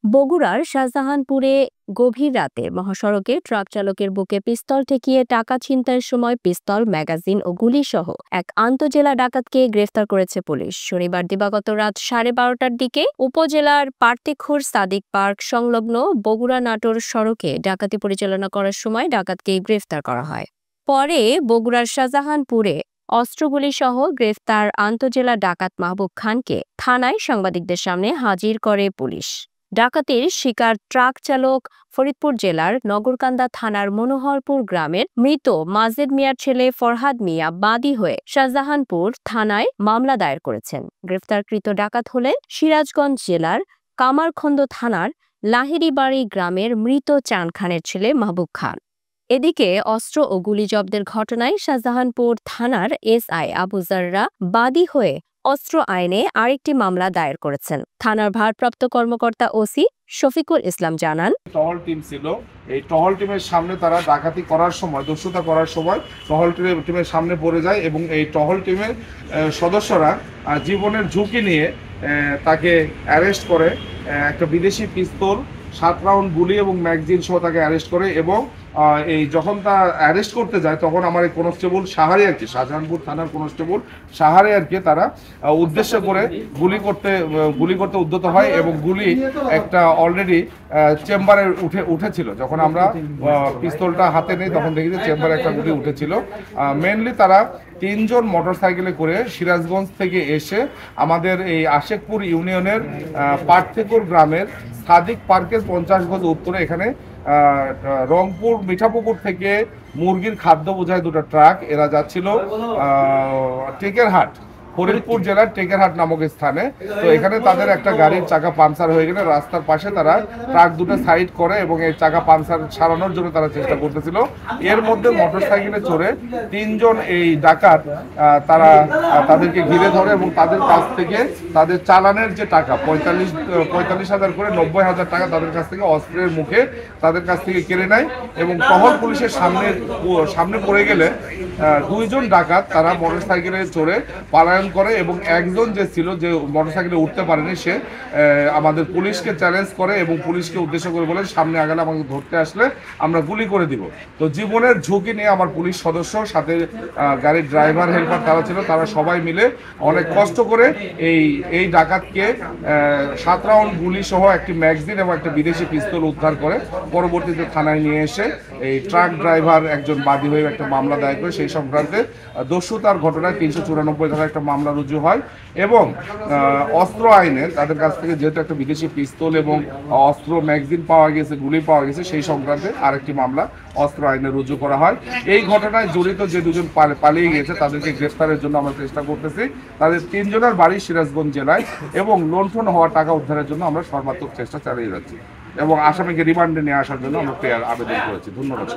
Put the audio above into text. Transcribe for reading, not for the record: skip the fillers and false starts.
বগুড়ার শাহজাহানপুরে গভীর রাতে মহাসড়কে ট্রাক চালকের বুকে পিস্তল ঠেকিয়ে টাকা ছিনতাইয়ের সময় পিস্তল, ম্যাগাজিন ও গুলিসহ এক আন্তজেলা ডাকাতকে গ্রেফতার করেছে পুলিশ। শনিবার দিবাগত রাত 12:30টার দিকে উপজেলার পার্তিখুর সাদিক পার্ক সংলগ্ন বগুড়া নাটোর সড়কে ডাকাতি পরিচালনা করার সময় ডাকাতকে গ্রেফতার করা হয়। পরে বগুড়ার শাহজাহানপুরে অস্ত্রগুলিসহ গ্রেফতার আন্তজেলা ডাকাত মাহবুব খানকে থানায় সাংবাদিকদের সামনে হাজির করে পুলিশ। ডাকাতির শিকার ট্রাক চালক ফরিদপুর জেলার নগরকান্দা থানার মনোহরপুর গ্রামের মৃত মাজেদ মিয়ার ছেলে ফরহাদ মিয়া বাদী হয়ে শাহজাহানপুর থানায় মামলা দায়ের করেছেন। গ্রেফতারকৃত ডাকাত হলেন সিরাজগঞ্জ জেলার কামারখন্দ থানার লাহিড়িবাড়ি গ্রামের মৃত চান খানের ছেলে মাহবুব খান। এদিকে অস্ত্র ও গুলি জব্দের ঘটনায় শাহজাহানপুর থানার এসআই আবু জাররা বাদী হয়ে অস্ত্র আইনে আরেকটি মামলা দায়ের করেছেন। থানার ভারপ্রাপ্ত কর্মকর্তা ওসি শফিকুল ইসলাম জানান, টহল টিম ছিল। এই টহল টিমের সামনে তারা ডাকাতি করার সময়, দস্যুতা করার সময় টহল টিমের সামনে পড়ে যায় এবং এই টহল টিমের সদস্যরা জীবনের ঝুঁকি নিয়ে তাকে অ্যারেস্ট করে। একটা বিদেশি পিস্তল, 7 রাউন্ড গুলি এবং ম্যাগজিন সহ তাকে অ্যারেস্ট করে এবং এই যখন তা অ্যারেস্ট করতে যায় তখন আমার এই কনস্টেবল শাহরিয়ারকে, শাহজাহানপুর থানার কনস্টেবল শাহরিয়ারকে তারা উদ্দেশ্য করে গুলি করতে উদ্যত হয় এবং গুলি একটা অলরেডি চেম্বারে উঠেছিল। যখন আমরা পিস্তলটা হাতে নেই তখন দেখি যে চেম্বারে একটা গুলি উঠেছিল। মেনলি তারা 3 জন মোটরসাইকেলে করে সিরাজগঞ্জ থেকে এসে আমাদের এই আশেকপুর ইউনিয়নের পার্থিকুর গ্রামের সাদিক পার্কের 50 গজ উত্তরে এখানে রংপুর মিঠাপুকুর থেকে মুরগির খাদ্য বোঝায় 2টা ট্রাক, এরা যাচ্ছিল টেকেরহাট, ফরিদপুর জেলার টেকেরহাট নামক স্থানে। তো এখানে তাদের একটা গাড়ির চাকা পাংচার হয়ে গেলে রাস্তার পাশে তারা ট্রাক দুটো সাইড করে এবং এই চাকা পাংচার সারানোর জন্য তারা চেষ্টা করতেছিল। এর মধ্যে মোটরসাইকেলে চড়ে 3 জন এই ডাকাত তারা তাদেরকে ঘিরে ধরে এবং তাদের কাছ থেকে তাদের চালানের যে টাকা 45,000 করে 90,000 টাকা তাদের কাছ থেকে অস্ত্রের মুখে তাদের কাছ থেকে কেড়ে নেয় এবং টহল পুলিশের সামনে পড়ে গেলে 2 জন ডাকাত তারা মোটরসাইকেলে চড়ে পালায়ন করে এবং একজন যে ছিল, যে মোটরসাইকেলে উঠতে পারেনি, সে আমাদের পুলিশকে চ্যালেঞ্জ করে এবং পুলিশকে উদ্দেশ্য করে বলে, সামনে আগালে আমাকে ধরতে আসলে আমরা গুলি করে দিব। তো জীবনের ঝুঁকি নিয়ে আমার পুলিশ সদস্য, সাথে গাড়ির ড্রাইভার, হেল্পার তারা ছিল, তারা সবাই মিলে অনেক কষ্ট করে এই ডাকাতকে 7 রাউন্ড গুলি সহ একটি ম্যাগজিন এবং একটা বিদেশি পিস্তল উদ্ধার করে পরবর্তীতে থানায় নিয়ে এসে এই ট্রাক ড্রাইভার একজন বাদী হয়ে একটা মামলা দায়ের করে সেই সংক্রান্তে দস্যুতার ঘটনায় 394 ধারা একটা মামলা রুজু হয় এবং অস্ত্র আইনে তাদের কাছ থেকে যেহেতু একটা বিদেশি পিস্তল এবং অস্ত্র ম্যাগজিন পাওয়া গেছে, গুলি পাওয়া গেছে, সেই সংক্রান্তে আরেকটি মামলা অস্ত্র আইনে রুজু করা হয়। এই ঘটনায় জড়িত যে 2 জন পালিয়ে গেছে তাদেরকে গ্রেফতারের জন্য আমরা চেষ্টা করতেছি। তাদের 3 জনের বাড়ি সিরাজগঞ্জ জেলায় এবং লুণ্ঠন হওয়া টাকা উদ্ধারের জন্য আমরা সর্বাত্মক চেষ্টা চালিয়ে যাচ্ছি এবং আসামিকে রিমান্ডে নিয়ে আসার জন্য আমরা আবেদন করেছি। ধন্যবাদ।